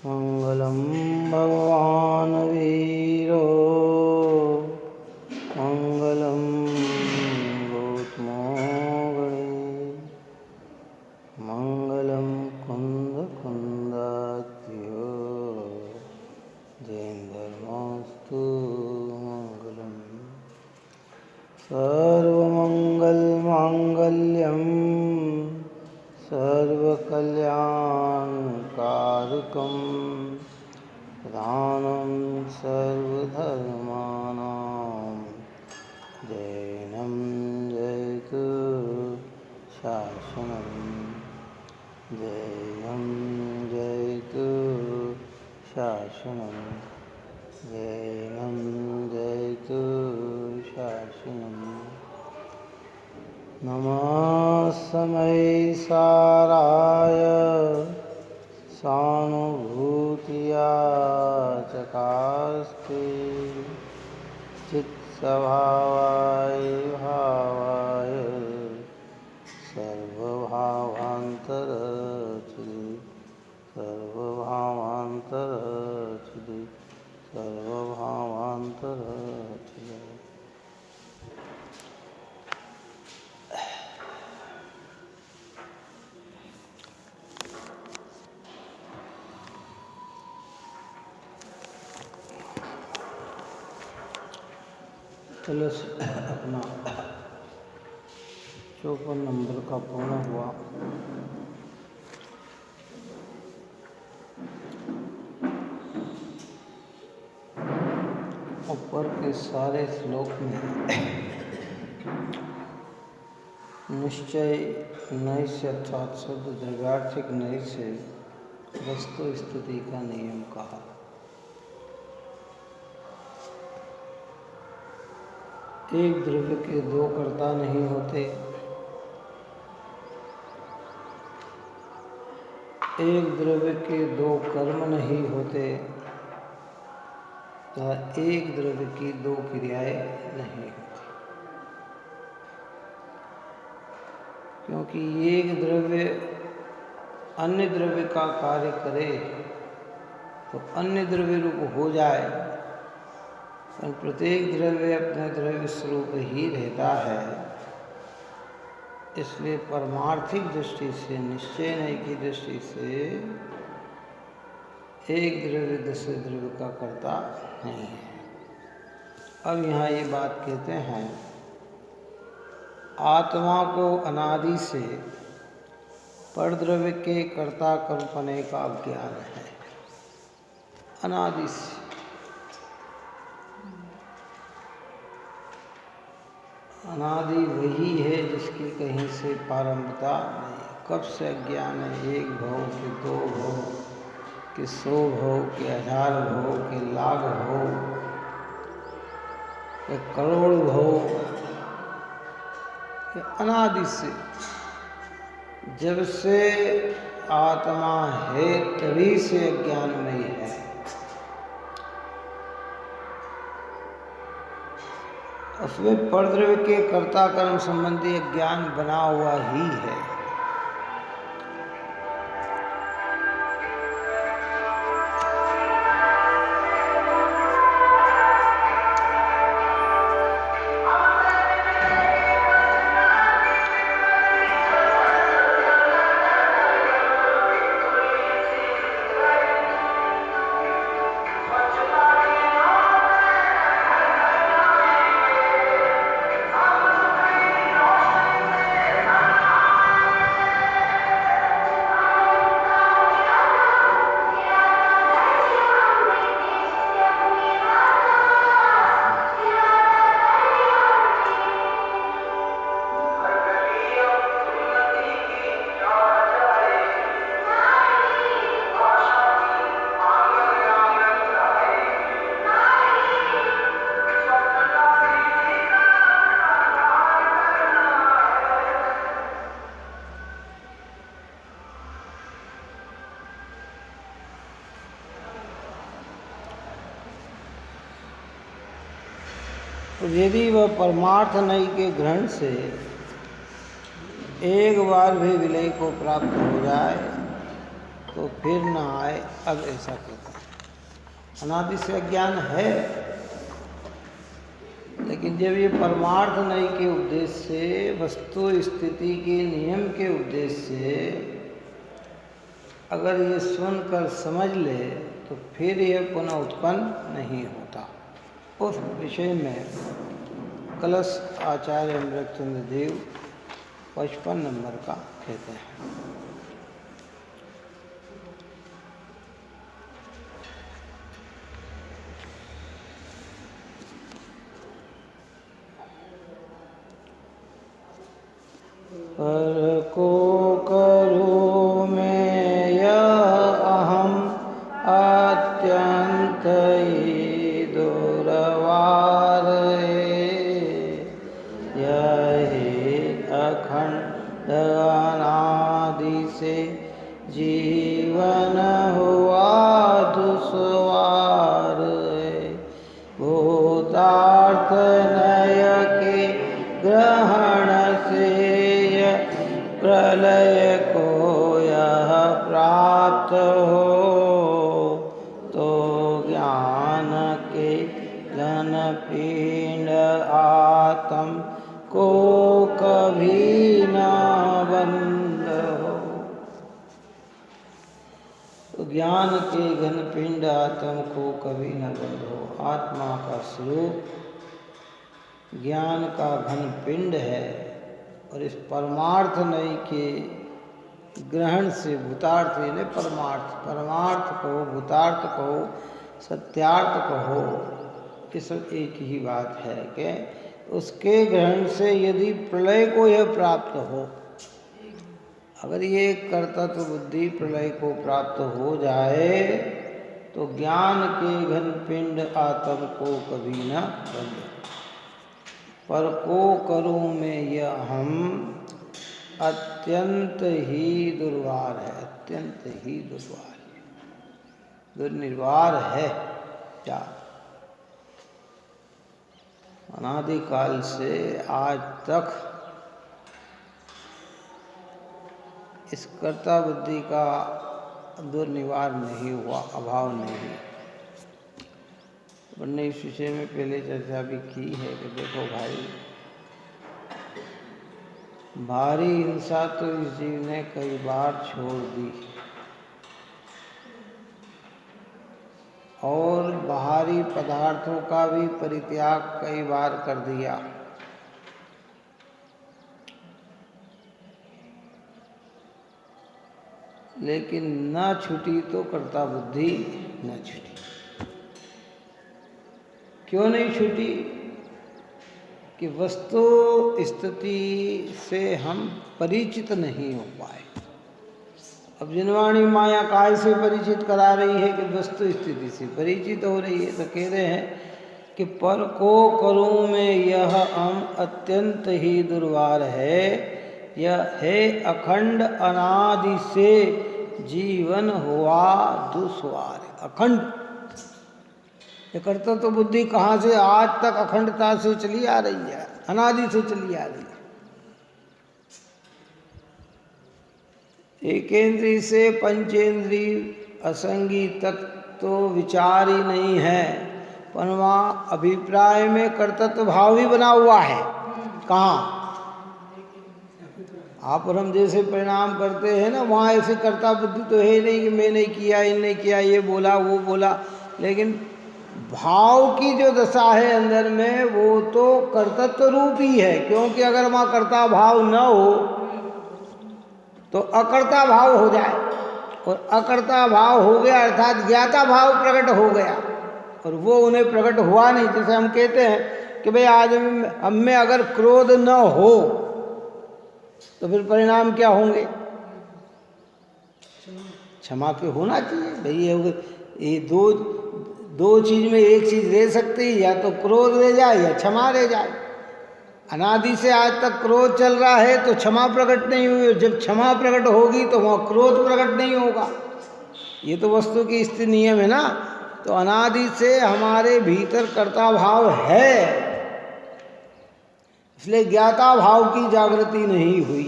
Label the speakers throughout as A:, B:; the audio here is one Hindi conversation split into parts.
A: मंगलम भगवान वीरो मंगलम गौतमो गणे मंगलम कुंद कुंदात्यो जयेन्द्रमस्तु मंगलम सर्वमंगलमांगल्यं सर्वकल्याणकारकं प्रधानं सर्वधर्माणां जैनं जयतु शासनं जैनं जयतु शासनं जैनं जयतु शासनं नमस्मै साराय सानुभूतिया चकास्ते चित्स्वभावाय भावाय सर्वभावान्तरचिदे सर्वभावान्तरचिदे सर्वभावान्तरचिदे। चलो अपना 54 नंबर का पूर्ण हुआ। ऊपर के सारे श्लोक में निश्चय नय से अर्थात शब्द द्रव्यार्थिक नय से वस्तु स्थिति का नियम कहा। एक द्रव्य के दो कर्ता नहीं होते, एक द्रव्य के दो कर्म नहीं होते, तथा एक द्रव्य की दो क्रियाएं नहीं होती। क्योंकि एक द्रव्य अन्य द्रव्य का कार्य करे तो अन्य द्रव्य रूप हो जाए, पर प्रत्येक द्रव्य अपने द्रव्य स्वरूप ही रहता है। इसलिए परमार्थिक दृष्टि से, निश्चय नहीं की दृष्टि से एक द्रव्य दूसरे द्रव्य का कर्ता नहीं है। अब यहाँ ये बात कहते हैं, आत्मा को अनादि से परद्रव्य के कर्ता कल्पने का ज्ञान है। अनादि से अनादि वही है जिसकी कहीं से प्रारंभता नहीं। कब से अज्ञान है? एक भव के दो भव के 100 भव के 1000 भव के लाख भव के करोड़ भव के अनादि से। जब से आत्मा है तभी से अज्ञानमयी है। उसमें परद्रव्य के कर्ता कर्म संबंधी ज्ञान बना हुआ ही है। तो यदि वह परमार्थ नहीं के ग्रहण से एक बार भी विलय को प्राप्त हो जाए तो फिर न आए। अब ऐसा कहता है अनादि से अज्ञान है, लेकिन जब ये परमार्थ नहीं के उद्देश्य से, वस्तु स्थिति के नियम के उद्देश्य से अगर ये सुनकर समझ ले तो फिर यह पुनः उत्पन्न नहीं होता। उस विषय में कलश आचार्य अमृतचंद्र देव 55 नंबर का कहते हैं। पर को करो मैं यह अहम अत्यंत ही दुर्वार यही अखंड अनादि से जीवन हुआ दुश्वार भूतार्थ नय के ग्रहण से प्रलय को यह प्राप्त हो तो ज्ञान के घन पिंड आत्म को कभी न बंद हो। तो ज्ञान के घन पिंड आत्म को कभी न बंद हो। आत्मा का स्वरूप ज्ञान का घन पिंड है और इस परमार्थ नहीं के ग्रहण से भूतार्थ यानी परमार्थ कहो, भूतार्थ कहो, सत्यार्थ कहो, ये सब एक ही बात है कि उसके ग्रहण से यदि प्रलय को यह प्राप्त हो, अगर ये कर्तृत्व बुद्धि प्रलय को प्राप्त हो जाए तो ज्ञान के घन पिंड आत्म को कभी न बंद। पर को करूं मैं यह हम अत्यंत ही दुर्वार है, अत्यंत ही दुर्वार है, दुर्निर्वार है। क्या अनादिकाल से आज तक इस कर्ता बुद्धि का दुर्निवार नहीं हुआ, अभाव नहीं। हमने इस विषय में पहले चर्चा भी की है कि देखो भाई, भारी हिंसा तो इस जीव ने कई बार छोड़ दी और बाहरी पदार्थों का भी परित्याग कई बार कर दिया, लेकिन न छूटी तो कर्ता बुद्धि न छूटी। क्यों नहीं छूटी? कि वस्तु स्थिति से हम परिचित नहीं हो पाए। अब जिनवाणी माया काय से परिचित करा रही है कि वस्तु स्थिति से परिचित हो रही है। तो कह रहे हैं कि पर को करूं मैं यह हम अत्यंत ही दुर्वार है, यह है अखंड अनादि से जीवन हुआ दुस्वार। अखंड ये कर्तव्य तो बुद्धि कहाँ से आज तक अखंडता से चली आ रही है, अनादि से चली आ रही है। एकेंद्रीय से पंचेंद्रीय असंगी तक तो विचार ही नहीं है, पर वहाँ अभिप्राय में कर्तृत्व भाव भी बना हुआ है। कहाँ आप और हम जैसे परिणाम करते हैं ना, वहाँ ऐसे कर्ता बुद्धि तो है नहीं कि मैं नहीं किया, ये नहीं किया, ये बोला वो बोला, लेकिन भाव की जो दशा है अंदर में वो तो कर्तृत्व रूप ही है। क्योंकि अगर वहाँ कर्ता भाव न हो तो अकर्ता भाव हो जाए, और अकर्ता भाव हो गया अर्थात ज्ञाता भाव प्रकट हो गया, और वो उन्हें प्रकट हुआ नहीं। जैसे हम कहते हैं कि भाई आदमी हम में अगर क्रोध न हो तो फिर परिणाम क्या होंगे? क्षमा के होना चाहिए भाई। ये दो चीज में एक चीज रह सकती है, या तो क्रोध रह जाए या क्षमा रह जाए। अनादि से आज तक क्रोध चल रहा है तो क्षमा प्रकट नहीं हुई, जब क्षमा प्रकट होगी तो वहाँ क्रोध प्रकट नहीं होगा। ये तो वस्तु की स्थिति नियम है ना। तो अनादि से हमारे भीतर कर्ता भाव है, इसलिए ज्ञाता भाव की जागृति नहीं हुई।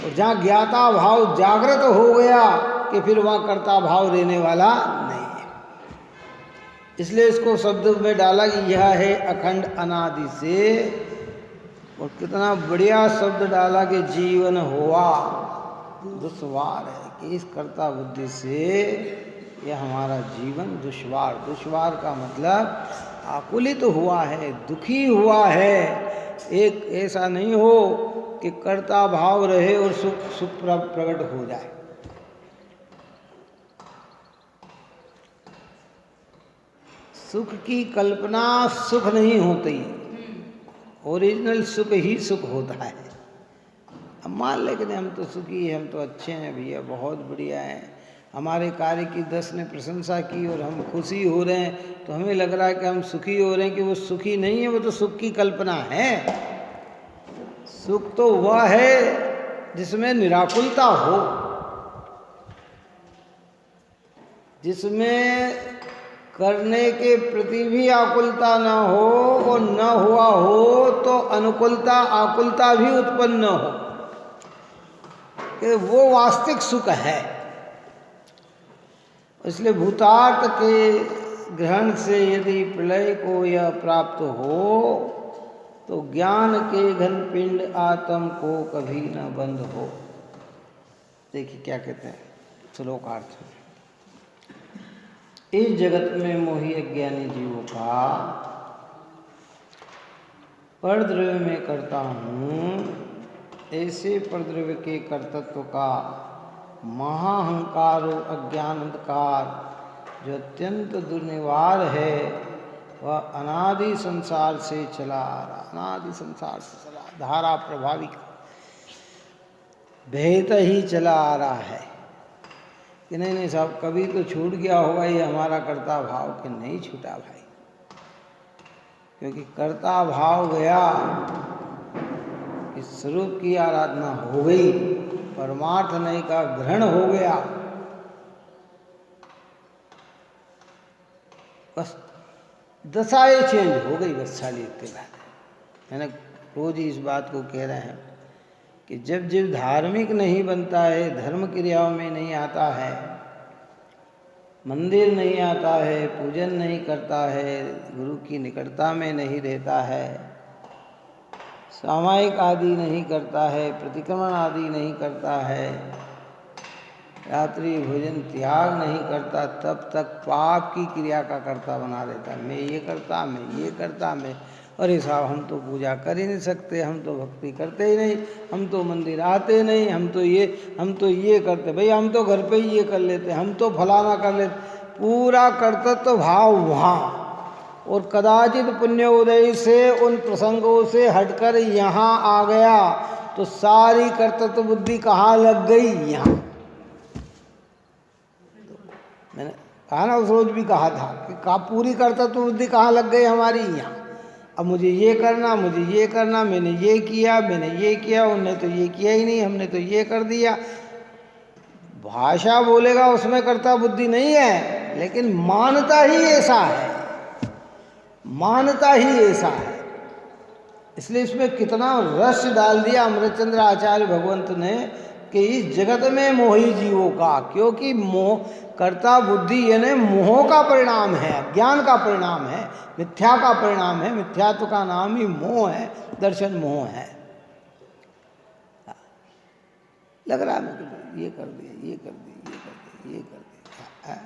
A: और जहाँ ज्ञाता भाव जागृत हो गया कि कि फिर वहाँ कर्ता भाव रहने वाला नहीं है। इसलिए इसको शब्द में डाला कि यह है अखंड अनादि से। और कितना बढ़िया शब्द डाला कि जीवन हुआ दुश्वार है, कि इस कर्ता बुद्धि से यह हमारा जीवन दुश्वार। दुश्वार का मतलब आकुलित हुआ है, दुखी हुआ है। एक ऐसा नहीं हो कि कर्ता भाव रहे और सुख प्रकट हो जाए। सुख की कल्पना सुख नहीं होती, ओरिजिनल सुख ही सुख होता है। अब मान लेकिन हम तो सुखी हैं, हम तो अच्छे हैं भैया, बहुत बढ़िया हैं, हमारे कार्य की 10 ने प्रशंसा की और हम खुशी हो रहे हैं, तो हमें लग रहा है कि हम सुखी हो रहे हैं, कि वो सुखी नहीं है, वो तो सुख की कल्पना है। सुख तो वह है जिसमें निराकुलता हो, जिसमें करने के प्रति भी आकुलता न हो, और न हुआ हो तो अनुकूलता आकुलता भी उत्पन्न न हो, कि वो वास्तविक सुख है। इसलिए भूतार्थ के ग्रहण से यदि प्रलय को यह प्राप्त हो, तो ज्ञान के घन पिंड आत्म को कभी न बंद हो। देखिए क्या कहते हैं श्लोकार्थ में, इस जगत में मोही अज्ञानी जीवों का परद्रव्य में करता हूँ, ऐसे परद्रव्य के कर्तृत्व का महाअहंकार और अज्ञान अंधकार जो अत्यंत दुर्निवार है, वह अनादि संसार से चला आ रहा। अनादि संसार से चला, धारा प्रभाविक बहता ही चला आ रहा है। कि नहीं साहब, कभी तो छूट गया होगा ये हमारा कर्ता भाव, कि नहीं छूटा भाई, क्योंकि कर्ता भाव गया, इस स्वरूप की आराधना हो गई, परमार्थ नहीं का ग्रहण हो गया, बस दशाएं चेंज हो गई। बस साली इतने बात है ना, रोज इस बात को कह रहे हैं कि जब जीव धार्मिक नहीं बनता है, धर्म क्रियाओं में नहीं आता है, मंदिर नहीं आता है, पूजन नहीं करता है, गुरु की निकटता में नहीं रहता है, सामायिक आदि नहीं करता है, प्रतिक्रमण आदि नहीं करता है, रात्रि भोजन त्याग नहीं करता, तब तक पाप की क्रिया का कर्ता बना रहता है। मैं ये करता, मैं ये करता, मैं, अरे साहब हम तो पूजा कर ही नहीं सकते, हम तो भक्ति करते ही नहीं, हम तो मंदिर आते नहीं, हम तो ये करते, भाई हम तो घर पे ही ये कर लेते, हम तो फलाना कर लेते। पूरा कर्तृत्व भाव वहाँ, और कदाचित पुण्योदय से उन प्रसंगों से हटकर यहाँ आ गया, तो सारी कर्तृत्व बुद्धि कहाँ लग गई? यहाँ। मैंने कहा ना, उस रोज भी कहा था कि पूरी कर्तृत्व बुद्धि कहाँ लग गई हमारी? यहाँ। अब मुझे ये करना, मुझे ये करना, मैंने ये किया, उनने तो ये किया ही नहीं, हमने तो ये कर दिया। भाषा बोलेगा उसमें कर्ता बुद्धि नहीं है, लेकिन मानता ही ऐसा है, मानता ही ऐसा है। इसलिए इसमें कितना रस डाल दिया अमृतचंद्र आचार्य भगवंत ने कि इस जगत में मोही जीवों का, क्योंकि मोह कर्ता बुद्धि यानी मोह का परिणाम है, अज्ञान का परिणाम है, मिथ्या का परिणाम है। मिथ्यात्व का नाम ही मोह है, दर्शन मोह है। लग रहा है मुझे ये कर दिया, ये कर दिया, ये कर दिया, ये कर दिया।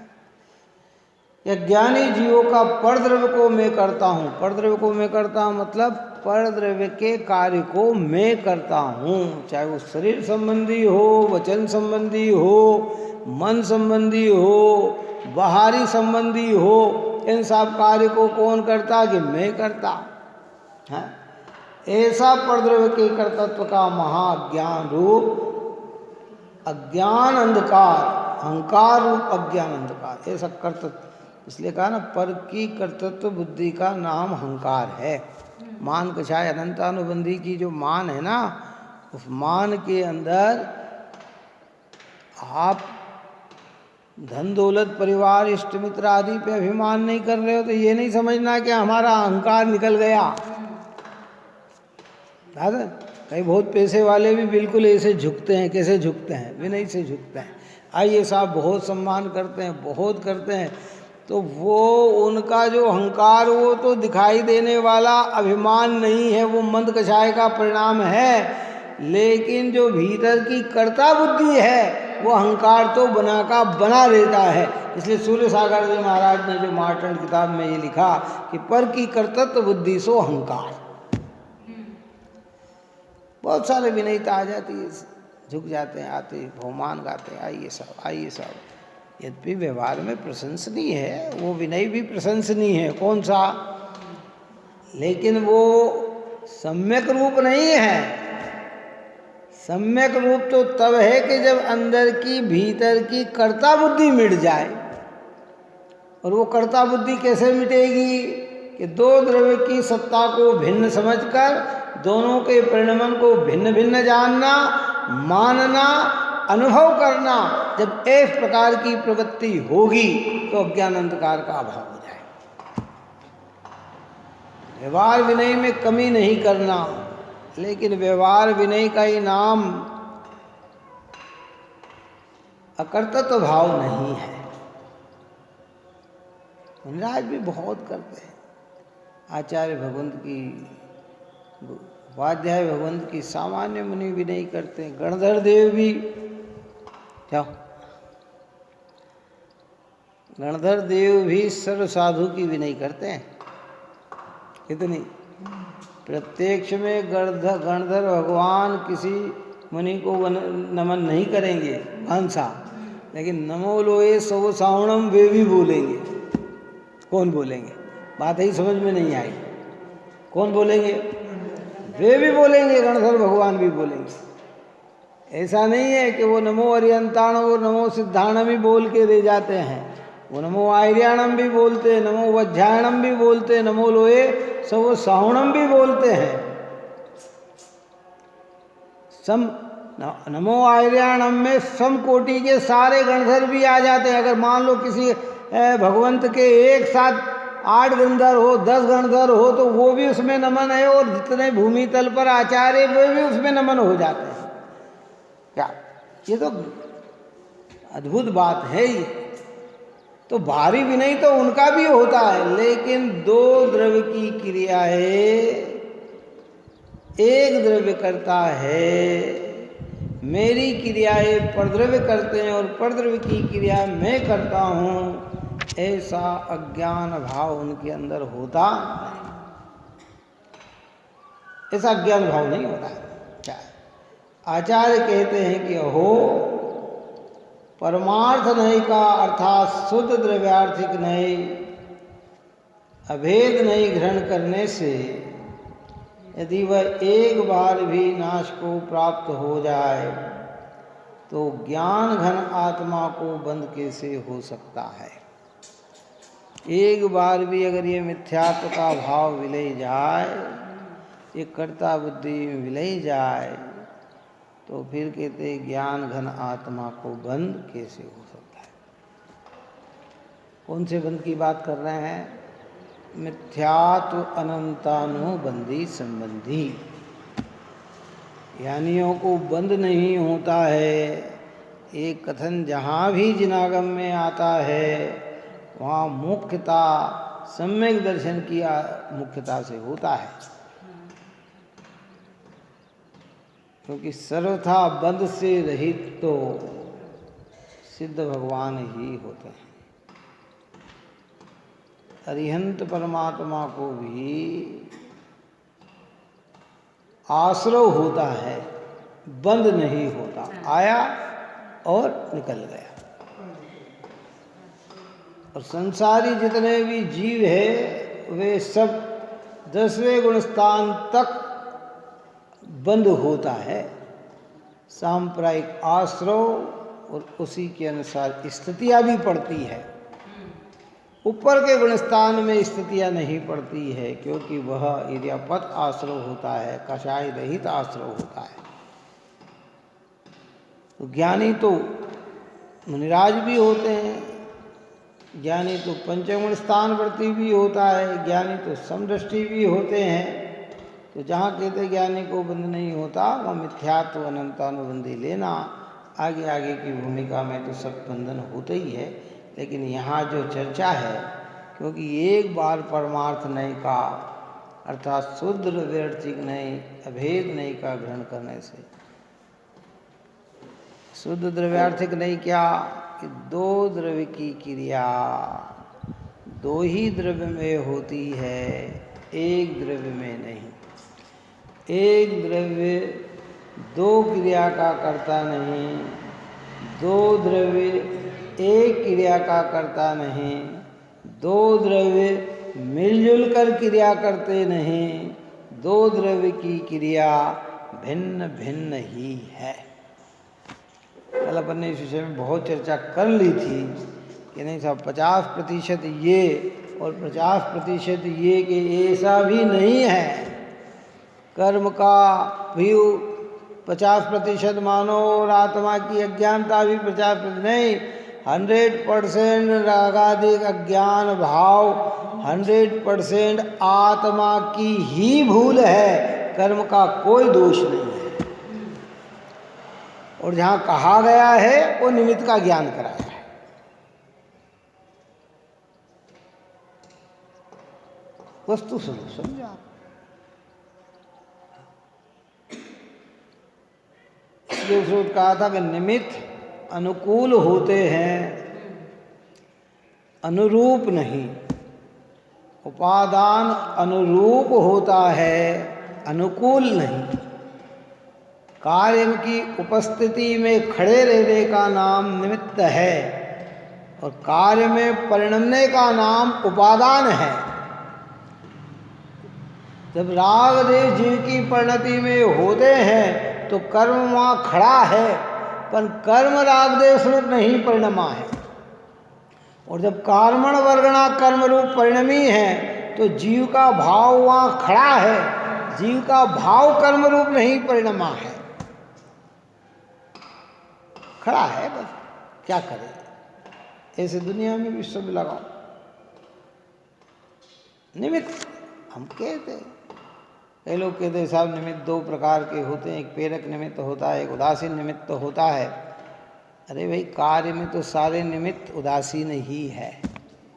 A: यह ज्ञानी जीवों का परद्रव्य को मैं करता हूँ। परद्रव्य को मैं करता हूँ मतलब परद्रव्य के कार्य को मैं करता हूँ, चाहे वो शरीर संबंधी हो, वचन संबंधी हो, मन संबंधी हो, बाहरी संबंधी हो, इन सब कार्य को कौन करता? कि मैं करता है। ऐसा परद्रव्य के कर्तृत्व का महाज्ञान रूप अज्ञान अंधकार, अहंकार रूप अज्ञान अंधकार, ऐसा कर्तृत्व। इसलिए कहा ना, पर की कर्तृत्व बुद्धि का नाम अहंकार है। मान कछाय अनंतानुबंधी की जो मान है ना, उस मान के अंदर आप धन दौलत परिवार इष्ट मित्र आदि पे अभिमान नहीं कर रहे हो, तो ये नहीं समझना कि हमारा अहंकार निकल गया। कई बहुत पैसे वाले भी बिल्कुल ऐसे झुकते हैं, कैसे झुकते हैं? विनय से झुकते हैं। आइए साहब बहुत सम्मान करते हैं, बहुत करते हैं, तो वो उनका जो अहंकार वो तो दिखाई देने वाला अभिमान नहीं है, वो मंद कषाय का परिणाम है। लेकिन जो भीतर की कर्ता बुद्धि है वो अहंकार तो बना का बना रहता है। इसलिए सूर्य सागर जी महाराज ने जो मार्टंड किताब में ये लिखा कि पर की कर्तृत्व बुद्धि सो अहंकार। बहुत सारे विनयता आ जाती है, झुक जाते हैं, आते बहुमान गाते हैं, आइए साहब आइए साहब। यद्यपि व्यवहार में प्रशंसनीय है, वो विनय भी प्रशंसनीय है, कौन सा, लेकिन वो सम्यक रूप नहीं है। सम्यक रूप तो तब है कि जब अंदर की भीतर की कर्ता बुद्धि मिट जाए। और वो कर्ता बुद्धि कैसे मिटेगी कि दो द्रव्य की सत्ता को भिन्न समझकर दोनों के परिणमन को भिन्न भिन्न जानना, मानना, अनुभव करना। जब एक प्रकार की प्रवृत्ति होगी तो अज्ञान अंधकार का अभाव हो जाए। व्यवहार विनय में कमी नहीं करना, लेकिन व्यवहार विनय का ही नाम अकर्तृत्व भाव नहीं है। मनराज भी बहुत करते हैं, आचार्य भगवंत की, उपाध्याय भगवंत की, सामान्य मुनि भी नहीं करते हैं, गणधर देव भी, क्या गणधर देव भी सर्व साधु की भी नहीं करते हैं। कितनी प्रत्यक्ष में गणधर भगवान किसी मुनि को नमन नहीं करेंगे हंसा, लेकिन नमो लोए सो सावणम वे भी बोलेंगे। कौन बोलेंगे, बात ही समझ में नहीं आई, कौन बोलेंगे, वे भी बोलेंगे, गणधर भगवान भी बोलेंगे। ऐसा नहीं है कि वो नमो अरियंताण और नमो सिद्धाणम भी बोल के दे जाते हैं, वो नमो आर्याणम भी बोलते हैं, नमो वज्रायणम भी बोलते हैं, नमो लोए सो सावणम भी बोलते हैं। सम नमो आर्याणम में सम कोटि के सारे गणधर भी आ जाते हैं। अगर मान लो किसी भगवंत के एक साथ 8 गणधर हो, 10 गणधर हो, तो वो भी उसमें नमन है, और जितने भूमि तल पर आचार्य वे भी उसमें नमन हो जाते हैं। क्या ये तो अद्भुत बात है। ये तो भारी विनय तो उनका भी होता है, लेकिन दो द्रव्य की क्रियाएं एक द्रव्य करता है। मेरी क्रियाएं परद्रव्य करते हैं और परद्रव्य की क्रिया मैं करता हूँ, ऐसा अज्ञान भाव उनके अंदर होता, ऐसा अज्ञान भाव नहीं होता है। क्या आचार्य कहते हैं कि अहो परमार्थ नहीं का अर्थात शुद्ध द्रव्यार्थिक नहीं, अभेद नहीं ग्रहण करने से यदि वह एक बार भी नाश को प्राप्त हो जाए तो ज्ञान घन आत्मा को बंद कैसे हो सकता है। एक बार भी अगर ये मिथ्यात्व का भाव विलय जाए, ये कर्ता बुद्धि में विलय जाए, तो फिर कहते ज्ञान घन आत्मा को बंद कैसे हो सकता है। कौन से बंद की बात कर रहे हैं, मिथ्यात्व अनंतानुबंधी संबंधी। ज्ञानियों को बंद नहीं होता है। एक कथन जहाँ भी जिनागम में आता है वहाँ मुख्यता सम्यक दर्शन की मुख्यता से होता है, क्योंकि सर्वथा बंध से रहित तो सिद्ध भगवान ही होते हैं। अरिहंत परमात्मा को भी आश्रय होता है, बंद नहीं होता, आया और निकल गया। और संसारी जितने भी जीव है वे सब 10वें गुण स्थान तक बंद होता है। सांप्रदायिक आश्रय और उसी के अनुसार स्थितियाँ भी पड़ती है। ऊपर के गुणस्थान में स्थितियाँ नहीं पड़ती है, क्योंकि वह इर्यापत आश्रय होता है, कषाय रहित आश्रय होता है। तो ज्ञानी तो मुनिराज भी होते हैं, ज्ञानी तो पंचगुण स्थान वर्ती भी होता है, ज्ञानी तो समदृष्टि भी होते हैं। तो जहाँ कहते ज्ञानी को बंध नहीं होता वह मिथ्यात्व अनंतानुबंधी लेना, आगे आगे की भूमिका में तो सब बंधन होते ही है, लेकिन यहाँ जो चर्चा है, क्योंकि एक बार परमार्थ नहीं का अर्थात शुद्ध द्रव्यार्थिक नहीं, अभेद नहीं का ग्रहण करने से, शुद्ध द्रव्यार्थिक नहीं क्या कि दो द्रव्य की क्रिया दो ही द्रव्य में होती है, एक द्रव्य में नहीं। एक द्रव्य दो क्रिया का करता नहीं, दो द्रव्य एक क्रिया का करता नहीं, दो द्रव्य मिलजुल कर क्रिया करते नहीं, दो द्रव्य की क्रिया भिन्न भिन्न ही है। कल अपन ने इस विषय में बहुत चर्चा कर ली थी कि नहीं साहब 50% ये और 50% ये कि ऐसा भी नहीं है। कर्म का भी 50% मानो और आत्मा की अज्ञानता भी 50% नहीं, 100% रागादिक अज्ञान भाव 100% आत्मा की ही भूल है, कर्म का कोई दोष नहीं है। और जहाँ कहा गया है वो निमित्त का ज्ञान कराया है। वस्तु स्वरूप समझा। इसलिए उसने कहा था कि निमित्त अनुकूल होते हैं, अनुरूप नहीं। उपादान अनुरूप होता है, अनुकूल नहीं। कार्य की उपस्थिति में खड़े रहने का नाम निमित्त है और कार्य में परिणमने का नाम उपादान है। जब राग देश जीव की परिणति में होते हैं तो कर्म वहाँ खड़ा है, पर कर्म राग देश रूप नहीं परिणमा है। और जब कर्मण वर्गणा कर्म रूप परिणमी है तो जीव का भाव वहाँ खड़ा है, जीव का भाव कर्म रूप नहीं परिणमा है, खड़ा है। बस क्या करे, ऐसे दुनिया में भी सब लगाओ। निमित्त हम कहते, कई लोग कहते साहब निमित्त दो प्रकार के होते हैं, एक प्रेरक निमित्त होता है, एक उदासीन निमित्त होता है। अरे भाई कार्य में तो सारे निमित्त उदासीन ही है,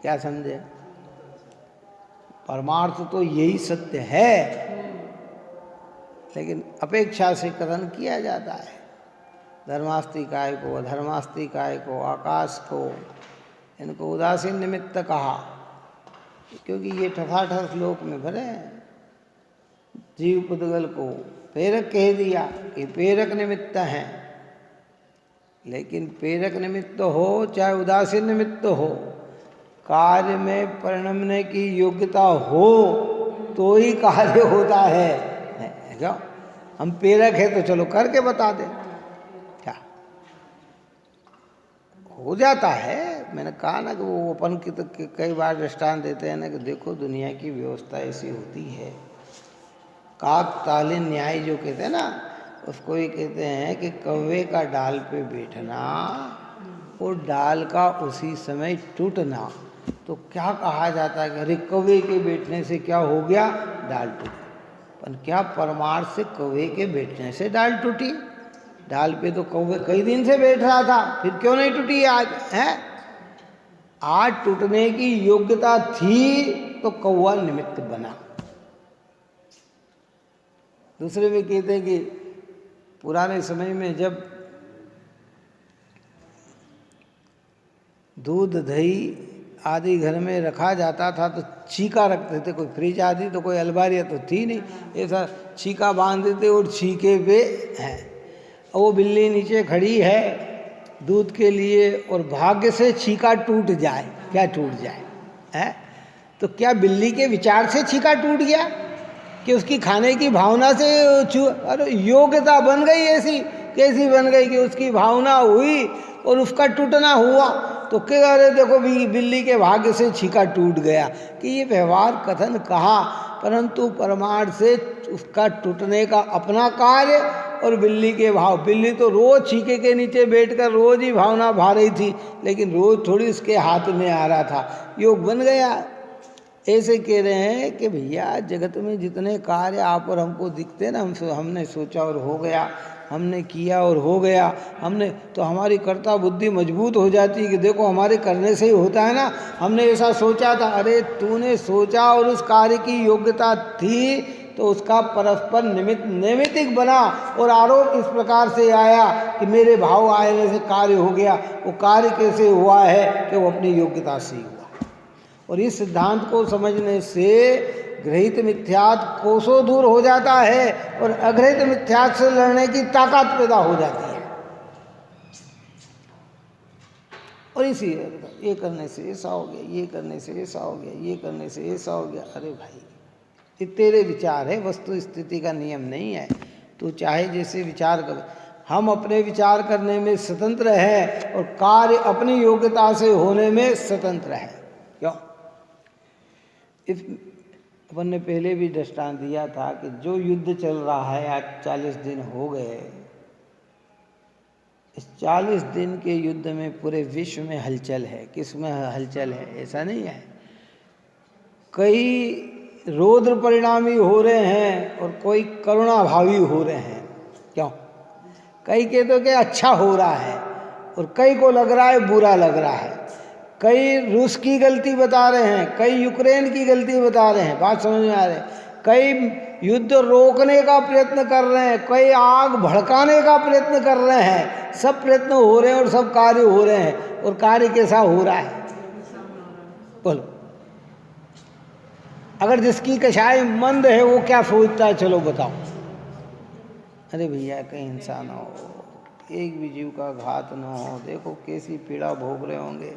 A: क्या समझे? परमार्थ तो यही सत्य है, लेकिन अपेक्षा से कथन किया जाता है। धर्मास्ति काय को, अधर्मास्ति काय को, आकाश को, इनको उदासीन निमित्त कहा क्योंकि ये ठठाठठ लोक में भरे हैं। जीव पुद्गल को प्रेरक कह दिया कि प्रेरक निमित्त हैं, लेकिन प्रेरक निमित्त हो चाहे उदासीन निमित्त हो, कार्य में परिणमने की योग्यता हो तो ही कार्य होता है। क्या हम प्रेरक है तो चलो करके बता दें, क्या हो जाता है। मैंने कहा ना कि वो अपन की तो कई बार दृष्टांत देते हैं ना कि देखो दुनिया की व्यवस्था ऐसी होती है। काकतालीन न्याय जो कहते हैं ना, उसको ये कहते हैं कि कौवे का डाल पे बैठना और डाल का उसी समय टूटना। तो क्या कहा जाता है कि अरे कौवे के बैठने से क्या हो गया, डाल टूटी। पर क्या परमार्थ से कौवे के बैठने से डाल टूटी? डाल पे तो कौवे कई दिन से बैठ रहा था, फिर क्यों नहीं टूटी आज? है आज टूटने की योग्यता थी तो कौवा निमित्त बना। दूसरे में कहते हैं कि पुराने समय में जब दूध दही आदि घर में रखा जाता था तो छीका रखते थे। कोई फ्रिज आदि तो कोई अलमारियाँ तो थी नहीं, ऐसा छीका बांध देते और छीके पे है। और वो बिल्ली नीचे खड़ी है दूध के लिए और भाग्य से छीका टूट जाए, क्या टूट जाए है? तो क्या बिल्ली के विचार से छीका टूट गया कि उसकी खाने की भावना से अरे योग्यता बन गई? ऐसी कैसी बन गई कि उसकी भावना हुई और उसका टूटना हुआ? तो क्या अरे देखो बिल्ली के भाग्य से छीका टूट गया, कि ये व्यवहार कथन कहा, परंतु परमार्थ से उसका टूटने का अपना कार्य और बिल्ली के भाव। बिल्ली तो रोज छीके के नीचे बैठकर रोज ही भावना भा रही थी, लेकिन रोज थोड़ी उसके हाथ में आ रहा था, योग बन गया। ऐसे कह रहे हैं कि भैया जगत में जितने कार्य आप और हमको दिखते ना, हमने सोचा और हो गया, हमने किया और हो गया, हमने तो हमारी कर्ता बुद्धि मजबूत हो जाती है कि देखो हमारे करने से ही होता है ना, हमने ऐसा सोचा था, अरे तूने सोचा और उस कार्य की योग्यता थी तो उसका परस्पर नैमित्तिक बना और आरोप इस प्रकार से आया कि मेरे भाव आने से कार्य हो गया। वो कार्य कैसे हुआ है कि वो अपनी योग्यता से ही हुआ। और इस सिद्धांत को समझने से गृहीत मिथ्यात् कोसों दूर हो जाता है और अगृहीत मिथ्यात् से लड़ने की ताकत पैदा हो जाती है। और इसी ये करने से ऐसा हो गया, ये करने से ऐसा हो गया, ये करने से ऐसा हो गया। अरे भाई ये तेरे विचार है, वस्तु स्थिति का नियम नहीं है। तू चाहे जैसे विचार कर, हम अपने विचार करने में स्वतंत्र है और कार्य अपनी योग्यता से होने में स्वतंत्र है। क्यों? अपन ने पहले भी दृष्टांत दिया था कि जो युद्ध चल रहा है आज 40 दिन हो गए, इस 40 दिन के युद्ध में पूरे विश्व में हलचल है। किस में हलचल है? ऐसा नहीं है, कई रौद्र परिणामी हो रहे हैं और कोई करुणाभावी हो रहे हैं। क्यों? कई के तो क्या अच्छा हो रहा है और कई को लग रहा है बुरा लग रहा है। कई रूस की गलती बता रहे हैं, कई यूक्रेन की गलती बता रहे हैं, बात समझ में आ रही है। कई युद्ध रोकने का प्रयत्न कर रहे हैं, कई आग भड़काने का प्रयत्न कर रहे हैं। सब प्रयत्न हो रहे हैं और सब कार्य हो रहे हैं। और कार्य कैसा हो रहा है? बोलो। अगर जिसकी कषाय मंद है वो क्या सोचता है? चलो बताओ। अरे भैया कहीं हिंसा ना हो, एक भी जीव का घात ना हो। देखो कैसी पीड़ा भोग रहे होंगे,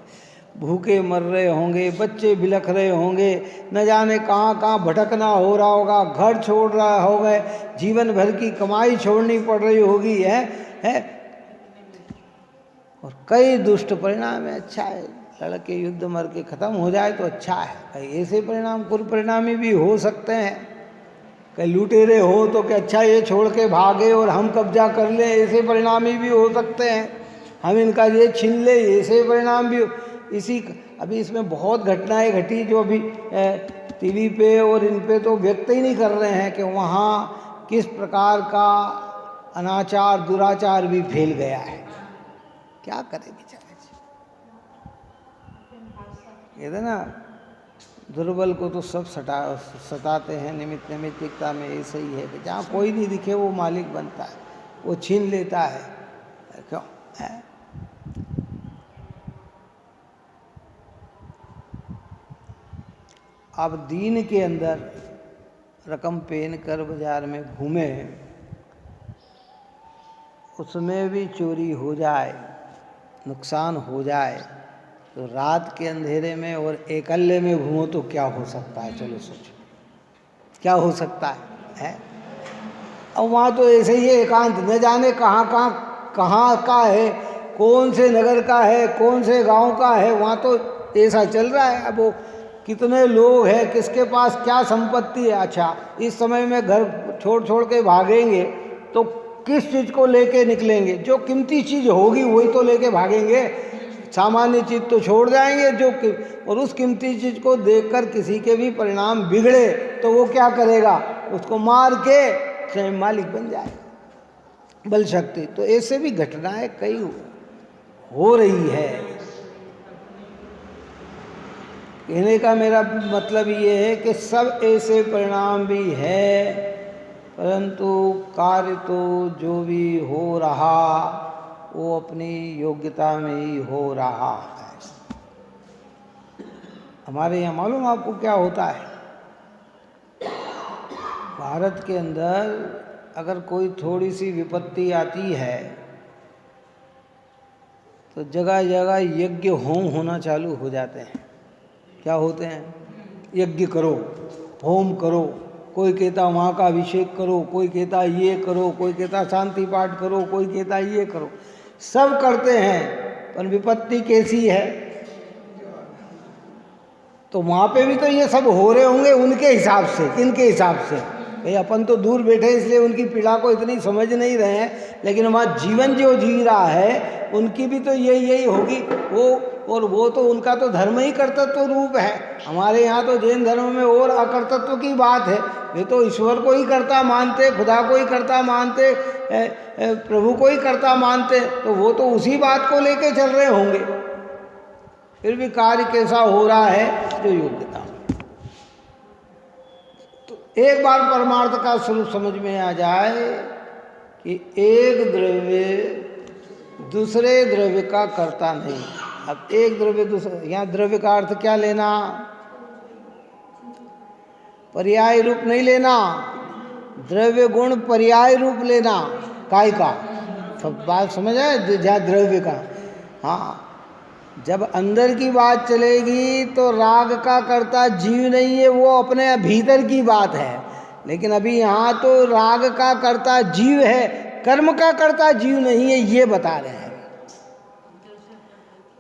A: भूखे मर रहे होंगे, बच्चे बिलख रहे होंगे, न जाने कहाँ कहाँ भटकना हो रहा होगा, घर छोड़ रहा होगा, जीवन भर की कमाई छोड़नी पड़ रही होगी है। और कई दुष्ट परिणाम है। अच्छा है लड़के युद्ध मर के ख़त्म हो जाए तो अच्छा है। कई ऐसे परिणाम कुपरिणामी भी हो सकते हैं। कई लुटेरे हो तो क्या अच्छा ये छोड़ के भागे और हम कब्जा कर लें, ऐसे परिणामी भी हो सकते हैं। हम इनका ये छीन ले, ऐसे परिणाम भी। इसी अभी इसमें बहुत घटनाएं घटी जो अभी टीवी पे और इन पे तो व्यक्त ही नहीं कर रहे हैं कि वहाँ किस प्रकार का अनाचार दुराचार भी फैल गया है। क्या करें बेचारे, कहते ना दुर्बल को तो सब सताते हैं। नैमित्तिकता में ऐसे ही है कि जहाँ कोई नहीं दिखे वो मालिक बनता है, वो छीन लेता है। क्यों है? आप दिन के अंदर रकम पहन कर बाजार में घूमे, उसमें भी चोरी हो जाए, नुकसान हो जाए, तो रात के अंधेरे में और एकल्ले में घूमो तो क्या हो सकता है? चलो सोचो क्या हो सकता है? और वहाँ तो ऐसे ही एकांत, न जाने कहाँ का है, कौन से नगर का है, कौन से गांव का है। वहाँ तो ऐसा चल रहा है। अब वो कितने लोग हैं, किसके पास क्या संपत्ति है। अच्छा इस समय में घर छोड़ के भागेंगे तो किस चीज़ को लेके निकलेंगे? जो कीमती चीज़ होगी वही तो लेके भागेंगे। सामान्य चीज़ तो छोड़ जाएंगे जो और उस कीमती चीज़ को देखकर किसी के भी परिणाम बिगड़े तो वो क्या करेगा? उसको मार के स्वयं मालिक बन जाएगा, बल शक्ति। तो ऐसे भी घटनाएं कई हो रही है। कहने का मेरा मतलब ये है कि सब ऐसे परिणाम भी है, परंतु कार्य तो जो भी हो रहा वो अपनी योग्यता में ही हो रहा है। हमारे यहाँ मालूम आपको क्या होता है? भारत के अंदर अगर कोई थोड़ी सी विपत्ति आती है तो जगह जगह यज्ञ होम होना चालू हो जाते हैं। क्या होते हैं? यज्ञ करो, होम करो। कोई कहता वहाँ का अभिषेक करो, कोई कहता ये करो, कोई कहता शांति पाठ करो, कोई कहता ये करो। सब करते हैं, पर विपत्ति कैसी है? तो वहाँ पे भी तो ये सब हो रहे होंगे उनके हिसाब से। किनके हिसाब से? भाई अपन तो दूर बैठे इसलिए उनकी पीड़ा को इतनी समझ नहीं रहे हैं, लेकिन वहाँ जीवन जो जी रहा है उनकी भी तो यही होगी। वो और वो तो उनका तो धर्म ही कर्तृत्व रूप है। हमारे यहाँ तो जैन धर्म में और अकर्तृत्व की बात है। वे तो ईश्वर को ही कर्ता मानते, खुदा को ही कर्ता मानते, प्रभु को ही कर्ता मानते, तो वो तो उसी बात को लेके चल रहे होंगे। फिर भी कार्य कैसा हो रहा है, जो योग्यता। तो एक बार परमार्थ का स्वरूप समझ में आ जाए कि एक द्रव्य दूसरे द्रव्य का कर्ता नहीं। अब एक द्रव्य दूसरे, यहाँ द्रव्य का अर्थ क्या लेना, पर्याय रूप नहीं लेना, द्रव्य गुण पर्याय रूप लेना। काय का, सब बात समझ आए, जहाँ द्रव्य का। हाँ, जब अंदर की बात चलेगी तो राग का कर्ता जीव नहीं है, वो अपने भीतर की बात है। लेकिन अभी यहाँ तो राग का कर्ता जीव है, कर्म का कर्ता जीव नहीं है, ये बता रहे हैं।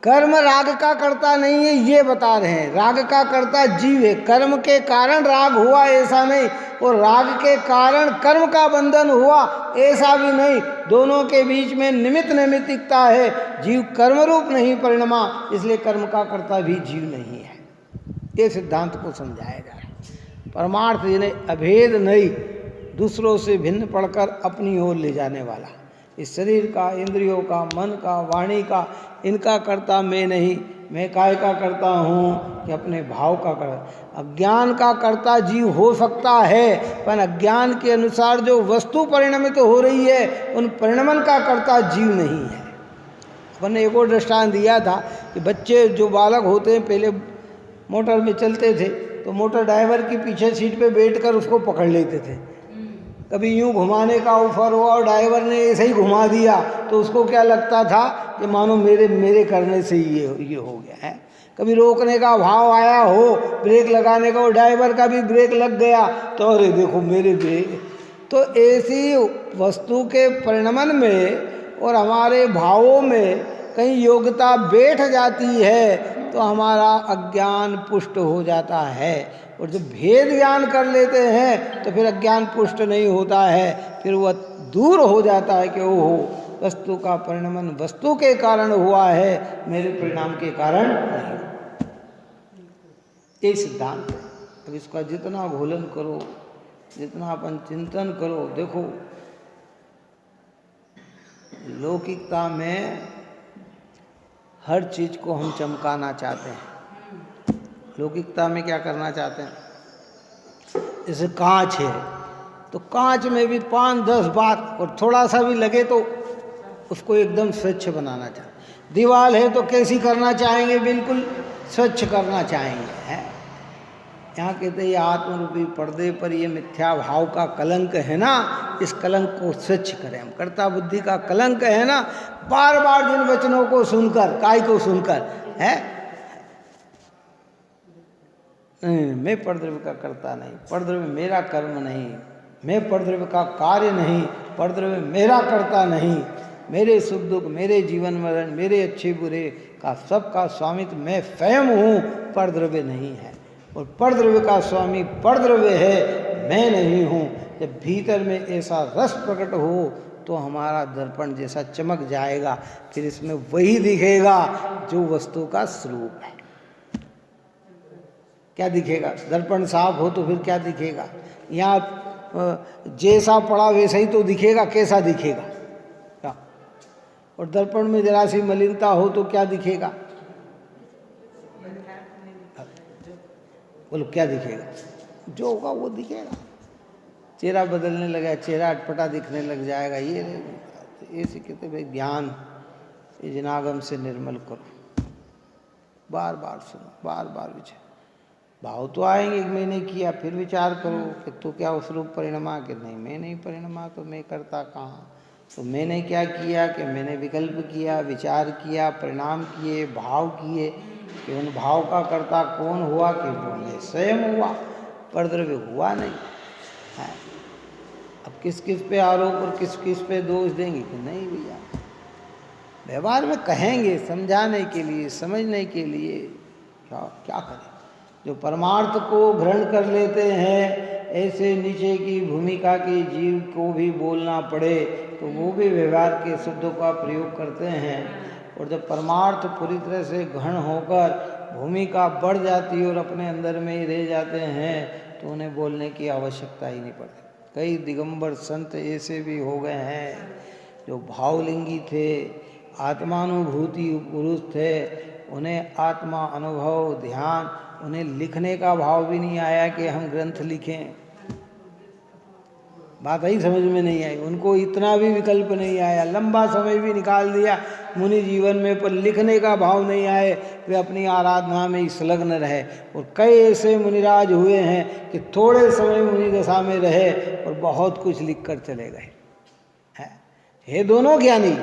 A: कर्म राग का कर्ता नहीं है, ये बता रहे हैं। राग का कर्ता जीव है, कर्म के कारण राग हुआ ऐसा नहीं, और राग के कारण कर्म का बंधन हुआ ऐसा भी नहीं। दोनों के बीच में निमित्त नैमित्तिकता है। जीव कर्म रूप नहीं परिणमा, इसलिए कर्म का कर्ता भी जीव नहीं है। ये सिद्धांत को समझाया जा रहा है। परमार्थ यानी अभेद नहीं, दूसरों से भिन्न पढ़कर अपनी ओर ले जाने वाला। इस शरीर का, इंद्रियों का, मन का, वाणी का, इनका कर्ता मैं नहीं। मैं काय का करता हूँ कि अपने भाव का कर्ता। अज्ञान का कर्ता जीव हो सकता है, पर अज्ञान के अनुसार जो वस्तु परिणमित हो रही है, उन परिणमन का कर्ता जीव नहीं है। अपन ने एक और दृष्टांत दिया था कि बच्चे जो बालक होते हैं, पहले मोटर में चलते थे तो मोटर ड्राइवर की पीछे सीट पे बैठकर उसको पकड़ लेते थे। कभी यूं घुमाने का ऑफर हुआ और ड्राइवर ने ऐसे ही घुमा दिया तो उसको क्या लगता था कि मानो मेरे करने से ये हो गया है। कभी रोकने का भाव आया हो, ब्रेक लगाने का, और ड्राइवर का भी ब्रेक लग गया तो अरे देखो मेरे ब्रेक। तो ऐसी वस्तु के परिणमन में और हमारे भावों में कहीं योग्यता बैठ जाती है तो हमारा अज्ञान पुष्ट हो जाता है। और जब भेद ज्ञान कर लेते हैं तो फिर अज्ञान पुष्ट नहीं होता है, फिर वह दूर हो जाता है कि ओहो, वस्तु का परिणमन वस्तु के कारण हुआ है, मेरे परिणाम के कारण नहीं। ये सिद्धांत है। अब इसका जितना घोलन करो, जितना अपन चिंतन करो, देखो लौकिकता में हर चीज को हम चमकाना चाहते हैं। लौकिकता में क्या करना चाहते हैं, जैसे कांच है तो कांच में भी 5-10 बात और थोड़ा सा भी लगे तो उसको एकदम स्वच्छ बनाना चाहते। दीवार है तो कैसी करना चाहेंगे, बिल्कुल स्वच्छ करना चाहेंगे, है। यहाँ कहते हैं ये आत्मरूपी पर्दे पर ये मिथ्या भाव का कलंक है ना, इस कलंक को स्वच्छ करें हम। कर्ता बुद्धि का कलंक है ना, बार बार जिन वचनों को सुनकर, काय को सुनकर, है। मैं परद्रव्य का कर्ता नहीं, परद्रव्य मेरा कर्म नहीं, मैं परद्रव्य का कार्य नहीं, परद्रव्य मेरा कर्ता नहीं। मेरे सुख दुख, मेरे जीवन मरण, मेरे अच्छे बुरे का सबका स्वामित्व मैं स्वयं हूँ, परद्रव्य नहीं है। और परद्रव्य का स्वामी परद्रव्य है, मैं नहीं हूँ। जब भीतर में ऐसा रस प्रकट हो तो हमारा दर्पण जैसा चमक जाएगा, फिर इसमें वही दिखेगा जो वस्तु का स्वरूप है। क्या दिखेगा, दर्पण साफ हो तो फिर क्या दिखेगा, यहाँ जैसा पड़ा वैसा ही तो दिखेगा, कैसा दिखेगा क्या? और दर्पण में जरा सी मलिनता हो तो क्या दिखेगा, बोलो क्या दिखेगा, जो होगा वो दिखेगा। चेहरा बदलने लगा, चेहरा अटपटा दिखने लग जाएगा। ये से कहते भाई ज्ञान जिनागम से निर्मल करो, बार बार सुनो, बार बार विचार। भाव तो आएंगे, मैंने किया, फिर विचार करो कि तो क्या उस रूप परिणमा, कि नहीं मैं नहीं परिणमा, तो मैं करता कहाँ। तो मैंने क्या किया कि मैंने विकल्प किया, विचार किया, परिणाम किए, भाव किए, कि उन भाव का कर्ता कौन हुआ, कि वो मैं स्वयं हुआ, परद्रव्य हुआ नहीं है। अब किस किस पे आरोप और किस किस पे दोष देंगे कि नहीं भैया। व्यवहार में कहेंगे समझाने के लिए, समझने के लिए, क्या करें। जो परमार्थ को ग्रहण कर लेते हैं, ऐसे नीचे की भूमिका के जीव को भी बोलना पड़े तो वो भी व्यवहार के शब्दों का प्रयोग करते हैं। और जब परमार्थ पूरी तरह से घन होकर भूमिका बढ़ जाती है और अपने अंदर में ही रह जाते हैं तो उन्हें बोलने की आवश्यकता ही नहीं पड़ती। कई दिगंबर संत ऐसे भी हो गए हैं जो भावलिंगी थे, आत्मानुभूति पुरुष थे, उन्हें आत्मा अनुभव ध्यान, उन्हें लिखने का भाव भी नहीं आया कि हम ग्रंथ लिखें। बात ही समझ में नहीं आई, उनको इतना भी विकल्प नहीं आया। लंबा समय भी निकाल दिया मुनि जीवन में, पर लिखने का भाव नहीं आए, वे अपनी आराधना में ही संलग्न रहे। और कई ऐसे मुनिराज हुए हैं कि थोड़े समय मुनि दशा में रहे और बहुत कुछ लिख कर चले गए। ये दोनों ज्ञानी,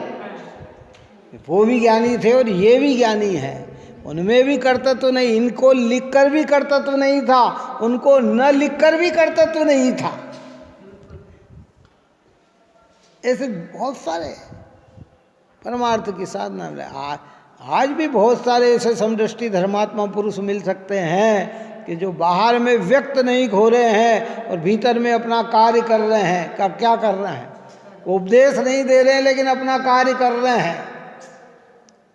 A: वो भी ज्ञानी थे और ये भी ज्ञानी हैं। उनमें भी कर्तव्य नहीं, इनको लिखकर भी कर्तव्य नहीं था, उनको न लिखकर भी कर्तव्य नहीं था। ऐसे बहुत सारे परमार्थ की साधना में आज भी बहुत सारे ऐसे समदृष्टि धर्मात्मा पुरुष मिल सकते हैं कि जो बाहर में व्यक्त नहीं हो रहे हैं और भीतर में अपना कार्य कर रहे हैं। कब क्या कर रहे हैं? उपदेश नहीं दे रहे हैं लेकिन अपना कार्य कर रहे हैं।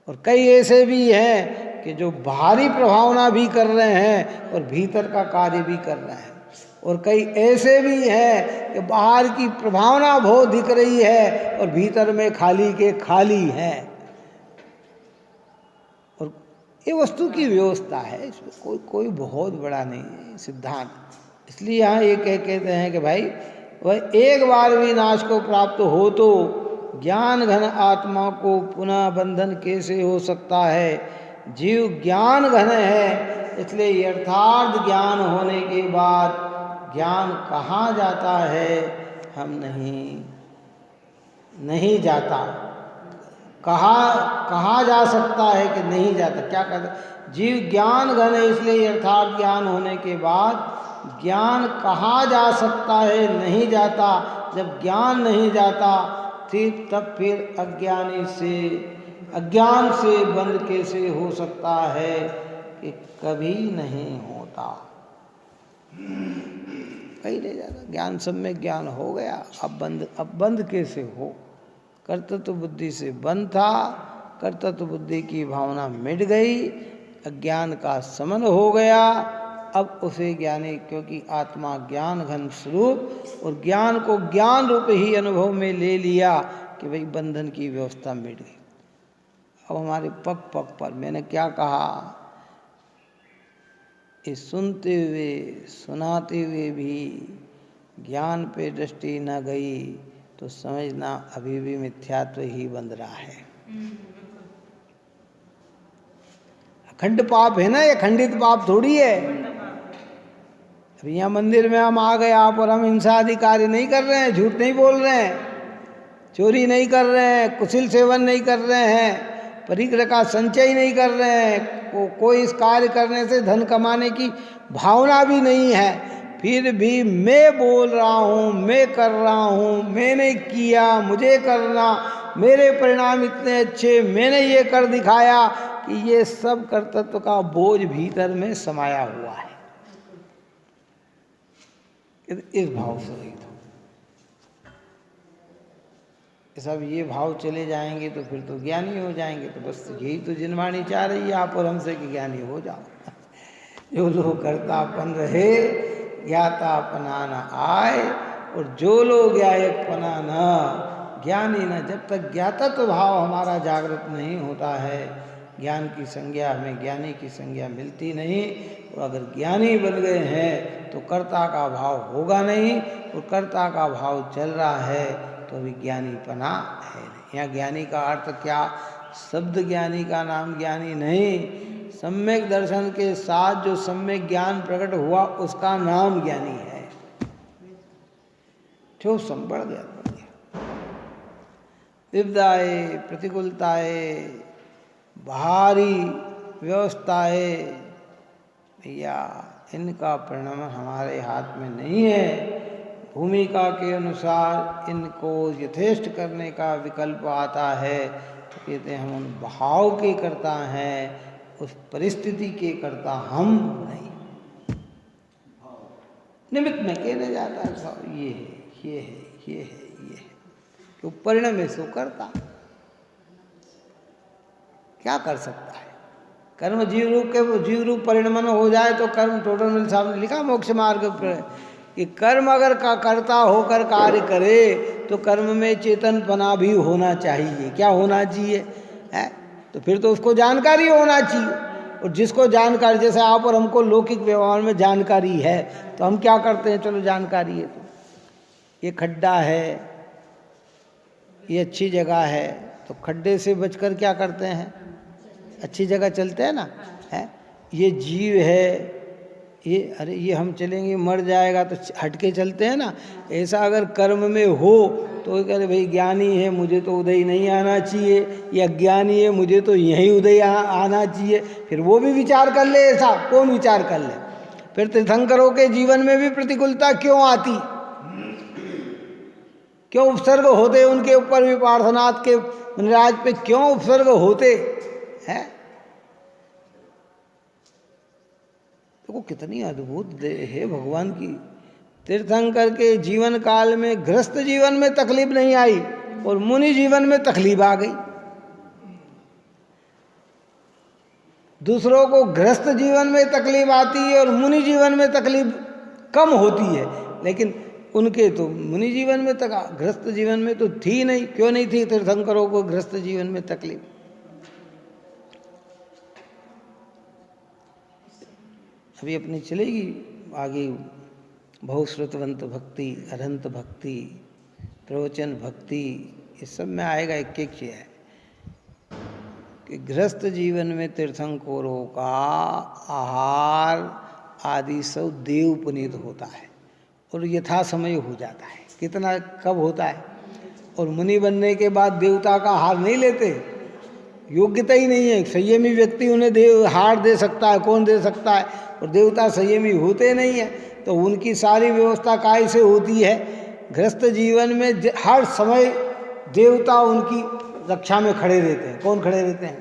A: और कई ऐसे भी हैं कि जो बाहरी प्रभावना भी कर रहे हैं और भीतर का कार्य भी कर रहे हैं। और कई ऐसे भी हैं कि बाहर की प्रभावना बहुत दिख रही है और भीतर में खाली के खाली है। और ये वस्तु की व्यवस्था है, इसमें कोई बहुत बड़ा नहीं है सिद्धांत। इसलिए यहाँ ये कहते हैं कि भाई वह एक बार भी नाश को प्राप्त हो तो ज्ञान घन आत्मा को पुनः बंधन कैसे हो सकता है? जीव ज्ञान घन है, इसलिए यथार्थ ज्ञान होने के बाद ज्ञान कहाँ जाता है? हम नहीं जाता। कहाँ जा सकता है कि नहीं जाता? क्या कहते? जीव ज्ञान घन है, इसलिए यथार्थ ज्ञान होने के बाद ज्ञान कहाँ जा सकता है? नहीं जाता। जब ज्ञान नहीं जाता तब फिर अज्ञान से बंद कैसे हो सकता है कि कभी नहीं होता। कहीं नहीं जाता। ज्ञान सब में ज्ञान हो गया, अब बंद कैसे हो? कर्तृत्व बुद्धि से बंद था, कर्तृत्व बुद्धि की भावना मिट गई, अज्ञान का समन हो गया। अब उसे ज्ञानी, क्योंकि आत्मा ज्ञान घन स्वरूप और ज्ञान को ज्ञान रूप ही अनुभव में ले लिया कि भाई बंधन की व्यवस्था मिट गई। अब हमारे पग पग पर मैंने क्या कहा, इस सुनते हुए सुनाते हुए भी ज्ञान पे दृष्टि न गई तो समझना अभी भी मिथ्यात्व ही बंध रहा है। अखंड पाप है ना, ये खंडित पाप थोड़ी है। अभी यहाँ मंदिर में हम आ गए आप और हम हिंसा आदि कार्य नहीं कर रहे हैं, झूठ नहीं बोल रहे हैं, चोरी नहीं कर रहे हैं, कुशिल सेवन नहीं कर रहे हैं, परिग्रह का संचय नहीं कर रहे हैं, कोई इस कार्य करने से धन कमाने की भावना भी नहीं है, फिर भी मैं बोल रहा हूँ, मैं कर रहा हूँ, मैंने किया, मुझे करना, मेरे परिणाम इतने अच्छे, मैंने ये कर दिखाया, कि ये सब कर्तृत्व का बोझ भीतर में समाया हुआ है। इस भाव से रहित हो। सब ये भाव चले जाएंगे तो फिर तो ज्ञानी हो जाएंगे। तो बस यही तो जिनवाणी चाह रही है आप और हमसे कि ज्ञानी हो जाओ। जो लोग कर्तापन रहे ज्ञातापना न आए, और जो लोग ज्ञायकपना न ज्ञानी न। जब तक ज्ञातत्व भाव हमारा जागृत नहीं होता है, ज्ञान की संज्ञा हमें, ज्ञानी की संज्ञा मिलती नहीं। और अगर ज्ञानी बन गए हैं तो कर्ता का भाव होगा नहीं, और कर्ता का भाव चल रहा है तो अभी ज्ञानीपना है नहीं। यहाँ ज्ञानी का अर्थ क्या? शब्द ज्ञानी का नाम ज्ञानी नहीं, सम्यक दर्शन के साथ जो सम्यक ज्ञान प्रकट हुआ उसका नाम ज्ञानी है। जो बढ़ गया विपदाएं, प्रतिकूलताएं, बाहरी व्यवस्थाएं, भैया इनका परिणाम हमारे हाथ में नहीं है। भूमिका के अनुसार इनको यथेष्ट करने का विकल्प आता है तो कहते हैं हम उन भाव के करता हैं, उस परिस्थिति के करता हम नहीं। निमित्त में कहने जाता है सब ये है, ये है, ये है, ये है, तो परिणाम में सो करता। क्या कर सकता है? कर्म जीव रूप परिणमन हो जाए तो कर्म टोटल मिल सामने लिखा मोक्ष मार्ग पर कि कर्म अगर कर्ता होकर कार्य करे तो कर्म में चेतनपना भी होना चाहिए। क्या होना चाहिए है? तो फिर तो उसको जानकारी होना चाहिए। और जिसको जानकारी, जैसे आप और हमको लौकिक व्यवहार में जानकारी है तो हम क्या करते हैं, चलो जानकारी है तो ये खड्डा है, ये अच्छी जगह है, तो खड्डे से बचकर क्या करते हैं, अच्छी जगह चलते हैं ना, है? ये जीव है, ये अरे ये हम चलेंगे मर जाएगा तो हटके चलते हैं ना। ऐसा अगर कर्म में हो तो कह भाई ज्ञानी है मुझे तो उदय नहीं आना चाहिए, या अज्ञानी है मुझे तो यहीं उदय आना चाहिए, फिर वो भी विचार कर ले। ऐसा कौन विचार कर ले? फिर तीर्थंकरों के जीवन में भी प्रतिकूलता क्यों आती, क्यों उपसर्ग होते उनके ऊपर भी, पार्श्वनाथ के मुनिराज पे क्यों उपसर्ग होते हैं? देखो कितनी अद्भुत देह है भगवान की। तीर्थंकर के जीवन काल में गृहस्थ जीवन में तकलीफ नहीं आई और मुनि जीवन में तकलीफ आ गई। दूसरों को गृहस्थ जीवन में तकलीफ आती है और मुनि जीवन में तकलीफ कम होती है, लेकिन उनके तो मुनि जीवन में गृहस्थ जीवन में तो थी नहीं। क्यों नहीं थी तीर्थंकरों को गृहस्थ जीवन में तकलीफ? अभी अपनी चलेगी आगे बहुश्रुतवंत भक्ति, अनंत भक्ति, प्रवचन भक्ति, इस सब में आएगा एक एक है कि गृहस्थ जीवन में तीर्थंकरों का आहार आदि सब देव पुनीत होता है और यथा समय हो जाता है। कितना कब होता है? और मुनि बनने के बाद देवता का आहार नहीं लेते, योग्यता ही नहीं है। संयमी व्यक्ति उन्हें देव हार दे सकता है, कौन दे सकता है? और देवता संयमी होते नहीं है, तो उनकी सारी व्यवस्था काय से होती है? गृहस्थ जीवन में हर समय देवता उनकी रक्षा में खड़े रहते हैं। कौन खड़े रहते हैं?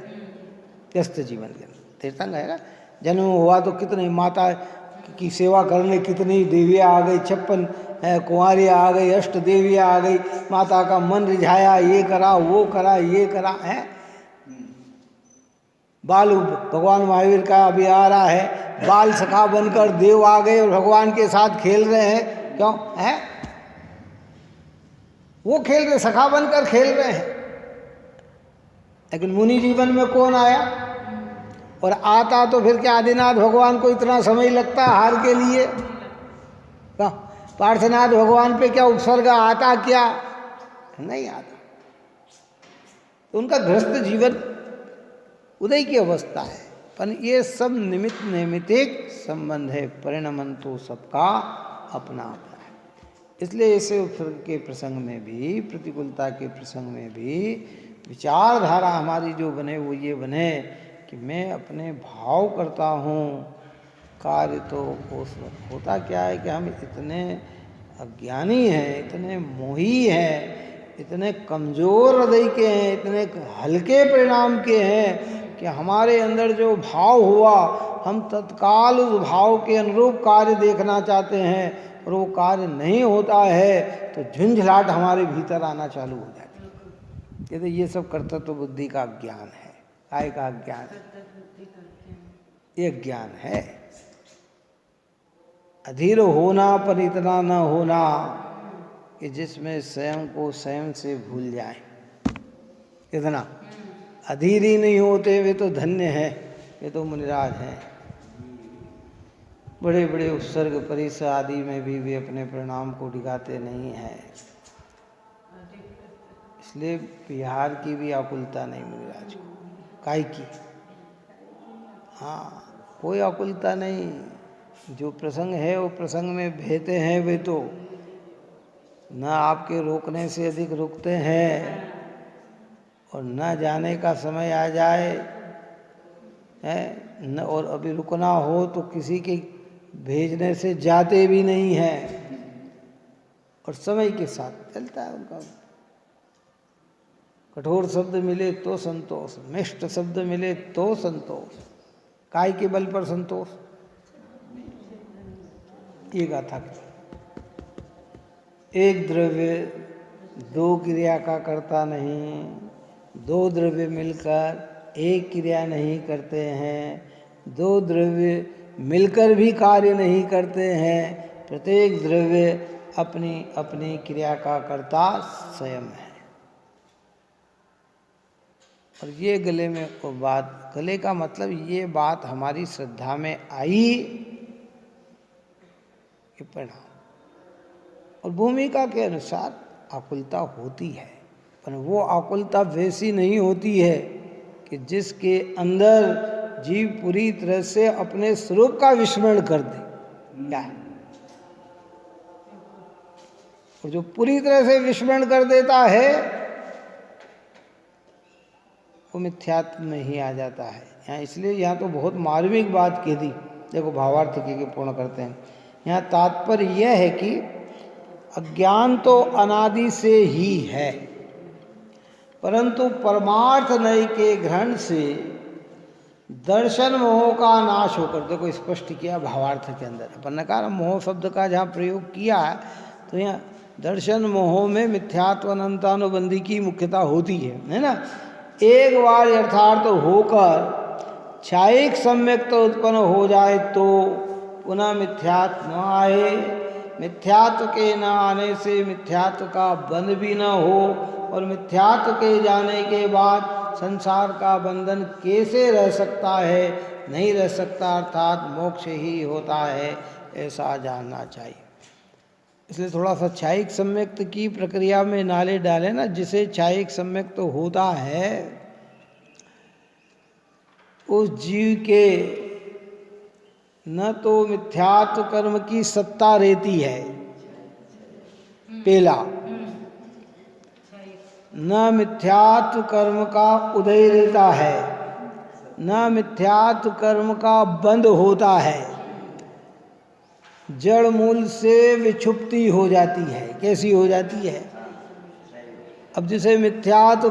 A: गृहस्थ जीवन के अंदर तीर्थंकर है ना। जन्म हुआ तो कितने माता की सेवा करने कितनी देवियाँ आ गई, 56 कुंवारियाँ आ गई, अष्ट देवियाँ आ गई, माता का मन रिझाया, ये करा वो करा ये करा है। बाल भगवान महावीर का अभी आ रहा है, बाल सखा बनकर देव आ गए और भगवान के साथ खेल रहे हैं। क्यों है? वो खेल रहे, सखा बनकर खेल रहे हैं। लेकिन मुनि जीवन में कौन आया? और आता तो फिर क्या आदिनाथ भगवान को इतना समय लगता हार के लिए? पार्श्वनाथ भगवान पे क्या उपसर्ग आता? क्या नहीं आता। तो उनका गृहस्थ जीवन उदय की अवस्था है, पर ये सब निमित्त नैमित्तिक संबंध है। परिणमन तो सबका अपना अपना है। इसलिए ऐसे उपसर्ग के प्रसंग में भी, प्रतिकूलता के प्रसंग में भी विचारधारा हमारी जो बने वो ये बने कि मैं अपने भाव करता हूँ कार्य। तो होता क्या है कि हम इतने अज्ञानी हैं, इतने मोही हैं, इतने कमज़ोर हृदय के हैं, इतने हल्के परिणाम के हैं कि हमारे अंदर जो भाव हुआ हम तत्काल उस भाव के अनुरूप कार्य देखना चाहते हैं और वो कार्य नहीं होता है तो झुंझलाहट हमारे भीतर आना चालू हो जाती है। ये सब कर्तृत्व बुद्धि का ज्ञान है, काय का ज्ञान है, ये ज्ञान है। अधीर होना पर इतना न होना कि जिसमें स्वयं को स्वयं से भूल जाए। इतना अधीर ही नहीं होते वे तो धन्य है, वे तो मुनिराज हैं। बड़े बड़े उत्सर्ग परिस आदि में भी वे अपने परिणाम को दिखाते नहीं हैं। इसलिए बिहार की भी आकुलता नहीं मुनिराज को। काय की? हाँ, कोई आकुलता नहीं। जो प्रसंग है वो प्रसंग में बहते हैं वे तो न आपके रोकने से अधिक रुकते हैं, और न जाने का समय आ जाए है न, और अभी रुकना हो तो किसी के भेजने से जाते भी नहीं हैं, और समय के साथ चलता है उनका। कठोर शब्द मिले तो संतोष, मिष्ट शब्द मिले तो संतोष। काय के बल पर संतोष? ये गाथा। एक द्रव्य दो क्रिया का करता नहीं, दो द्रव्य मिलकर एक क्रिया नहीं करते हैं, दो द्रव्य मिलकर भी कार्य नहीं करते हैं, प्रत्येक द्रव्य अपनी अपनी क्रिया का कर्ता स्वयं है। और ये गले में को बात, गले का मतलब ये बात हमारी श्रद्धा में आई कि परिणाम। और भूमिका के अनुसार आकुलता होती है, पर वो आकुलता वैसी नहीं होती है कि जिसके अंदर जीव पूरी तरह से अपने स्वरूप का विस्मरण कर दे। क्या है? और जो पूरी तरह से विस्मरण कर देता है वो मिथ्यात्व में ही आ जाता है। यहाँ इसलिए यहाँ तो बहुत मार्मिक बात कह दी। देखो भावार्थ के पूर्ण करते हैं। यहाँ तात्पर्य यह है कि अज्ञान तो अनादि से ही है, परंतु परमार्थ नय के ग्रहण से दर्शन मोह का नाश होकर, देखो स्पष्ट किया भावार्थ के अंदर। अपन ने कहा मोह शब्द का जहाँ प्रयोग किया है तो यहाँ दर्शन मोह में मिथ्यात्व अनंतानुबंधी की मुख्यता होती है ना। एक बार यथार्थ होकर छायिक सम्यक तो उत्पन्न हो जाए तो पुनः मिथ्यात्व न आए, मिथ्यात्व के न आने से मिथ्यात्व का बंध भी न हो, और मिथ्यात्व के जाने के बाद संसार का बंधन कैसे रह सकता है? नहीं रह सकता, अर्थात मोक्ष ही होता है, ऐसा जानना चाहिए। इसलिए थोड़ा सा छायिक सम्यक्त की प्रक्रिया में नाले डाले ना। जिसे छायिक सम्यक्त होता है उस जीव के न तो मिथ्यात्व कर्म की सत्ता रहती है पहला, न मिथ्यात्व कर्म का उदय रहता है, न मिथ्यात्व कर्म का बंध होता है, जड़ मूल से विक्षुप्ति हो जाती है। कैसी हो जाती है? अब जिसे मिथ्यात्व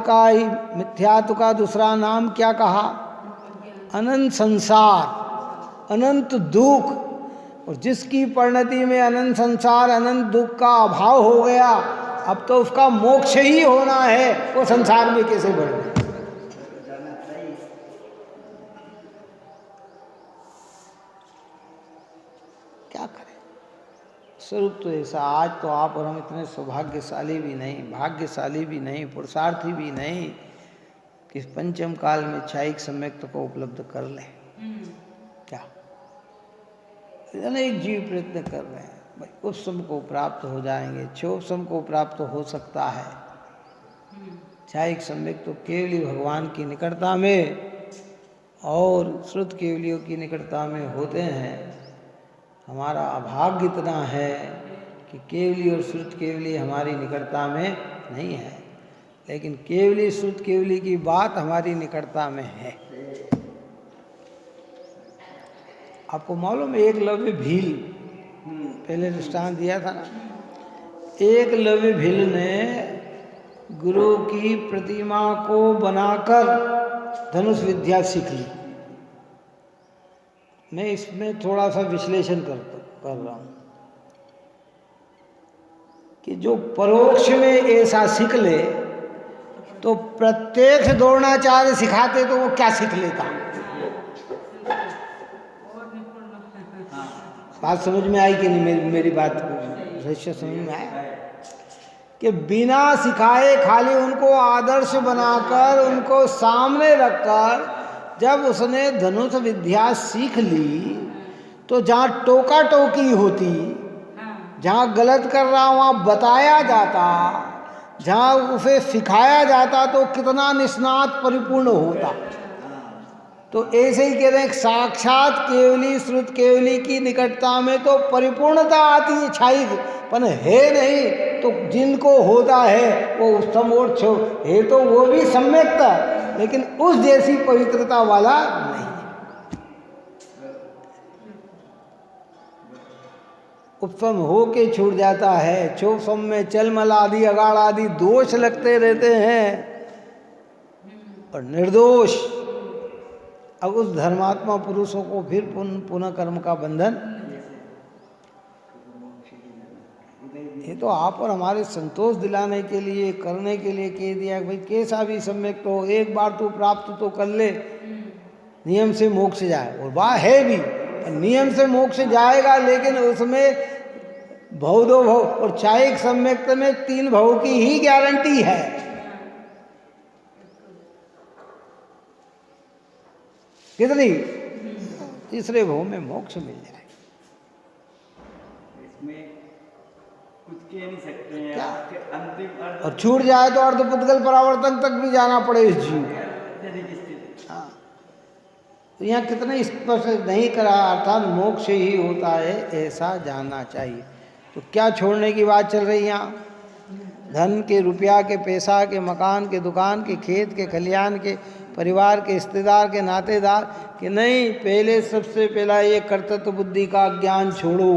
A: का दूसरा नाम क्या कहा? अनंत संसार, अनंत दुख। और जिसकी परिणति में अनंत संसार अनंत दुख का अभाव हो गया, अब तो उसका मोक्ष ही होना है, वो संसार में कैसे बढ़ गया? क्या करें? स्वरूप तो ऐसा। आज तो आप और हम इतने सौभाग्यशाली भी नहीं, भाग्यशाली भी नहीं, पुरुषार्थी भी नहीं कि पंचम काल में छायिक सम्यक्त को उपलब्ध कर लें। क्या अनेक जीव प्रयत्न कर रहे हैं भाई, उपशम को प्राप्त हो जाएंगे, क्षोभशम को प्राप्त हो सकता है। छायिक सम्यक्त तो केवली भगवान की निकटता में और श्रुत केवलियों की निकटता में होते हैं। हमारा अभाग्य इतना है कि केवली और श्रुत केवली हमारी निकटता में नहीं है, लेकिन केवली श्रुत केवली की बात हमारी निकटता में है। आपको मालूम है एकलव्य भील, पहले दृष्टांत दिया था ना। एकलव्य भील ने गुरु की प्रतिमा को बनाकर धनुष विद्या सीख ली। मैं इसमें थोड़ा सा विश्लेषण कर रहा हूं कि जो परोक्ष में ऐसा सीख ले तो प्रत्यक्ष द्रोणाचार्य सिखाते तो वो क्या सीख लेता? बात समझ में आई कि नहीं? मेरी बात रहस्य समझ में आया कि बिना सिखाए खाली उनको आदर्श बनाकर उनको सामने रखकर जब उसने धनुष विद्या सीख ली तो जहाँ टोका टोकी होती, जहाँ गलत कर रहा वहाँ बताया जाता, जहाँ उसे सिखाया जाता तो कितना निष्णात परिपूर्ण होता। तो ऐसे ही कह रहे हैं साक्षात केवली श्रुत केवली की निकटता में तो परिपूर्णता आती है छायिक, पर है नहीं तो जिनको होता है वो समोर्थ है तो वो भी सम्यकता, लेकिन उस जैसी पवित्रता वाला नहीं। उपसम हो के छूट जाता है, क्षोभसम में चलमल आदि अगाड़ आदि दोष लगते रहते हैं और निर्दोष। अब उस धर्मात्मा पुरुषों को फिर पुनः कर्म का बंधन ये तो आप और हमारे संतोष दिलाने के लिए, करने के लिए कह दिया कि भाई कैसा भी सम्यक तो एक बार तो प्राप्त तो कर ले, नियम से मोक्ष जाए। और वह है भी, नियम से मोक्ष जाएगा, लेकिन उसमें भव दो भव, और चाहे सम्यक्त में 3 भव की ही गारंटी है। कितनी? तीसरे भव में मोक्ष मिल जाए।
B: इसमें कुछ कह नहीं सकते हैं
A: क्या?
B: अंतिम
A: और छूट जाए तो अर्धपुद्गल परावर्तन तक भी जाना पड़े इस जीव को। हाँ, तो यहाँ कितने स्पष्ट नहीं करा, अर्थात मोक्ष ही होता है ऐसा जानना चाहिए। तो क्या छोड़ने की बात चल रही यहाँ? धन के, रुपया के, पैसा के, मकान के, दुकान के, खेत के, खलियान के, परिवार के, रिश्तेदार के, नातेदार कि नहीं, पहले सबसे पहला ये कर्तृत्व बुद्धि का ज्ञान छोड़ो।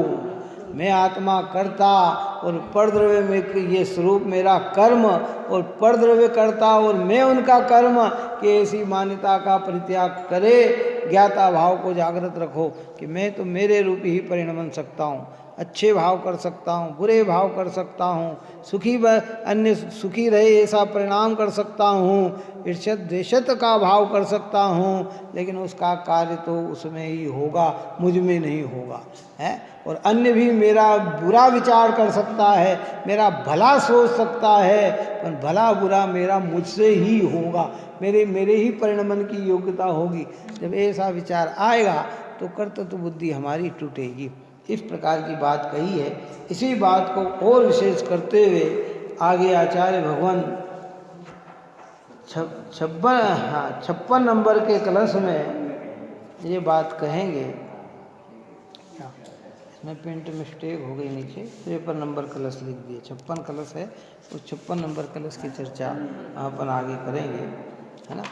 A: मैं आत्मा कर्ता और परद्रव्य में ये स्वरूप मेरा कर्म, और परद्रव्य कर्ता और मैं उनका कर्म, कि ऐसी मान्यता का परित्याग करे। ज्ञाता भाव को जागृत रखो कि मैं तो मेरे रूप ही परिणम बन सकता हूँ, अच्छे भाव कर सकता हूँ, बुरे भाव कर सकता हूँ, सुखी अन्य सुखी रहे ऐसा परिणाम कर सकता हूँ, ईर्ष्यत द्वेषत का भाव कर सकता हूँ, लेकिन उसका कार्य तो उसमें ही होगा, मुझ में नहीं होगा है। और अन्य भी मेरा बुरा विचार कर सकता है, मेरा भला सोच सकता है, पर भला बुरा मेरा मुझसे ही होगा, मेरे ही परिणमन की योग्यता होगी। जब ऐसा विचार आएगा तो कर्तृत्व बुद्धि हमारी टूटेगी। इस प्रकार की बात कही है। इसी बात को और विशेष करते हुए आगे आचार्य भगवान 56 नंबर के कलश में ये बात कहेंगे। इसमें प्रिंट मिस्टेक हो गई, नीचे 53 नंबर कलश लिख दिए, 56 कलश है, उस 56 नंबर कलश की चर्चा अपन आगे करेंगे, है ना।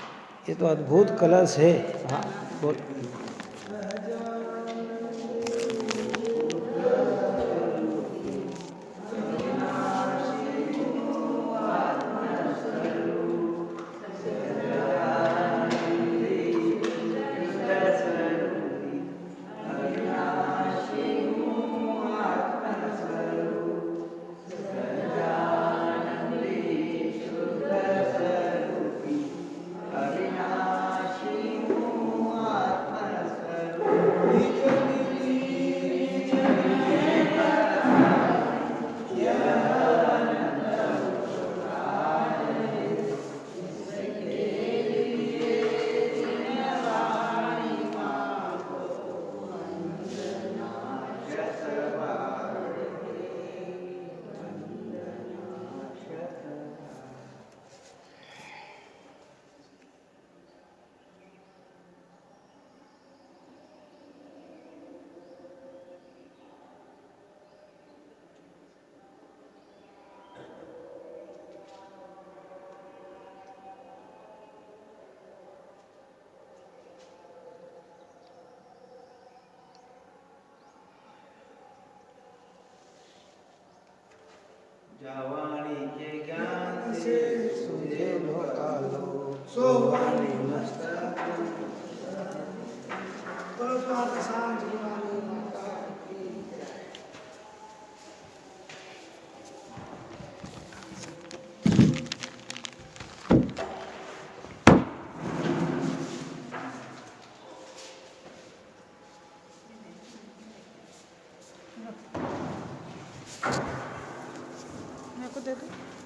A: ये तो अद्भुत कलश है। हाँ बोल।
B: जवानी के ज्ञान से
A: सुझे ढोकालो सोवानी मस्त
C: मेरे को दे दो।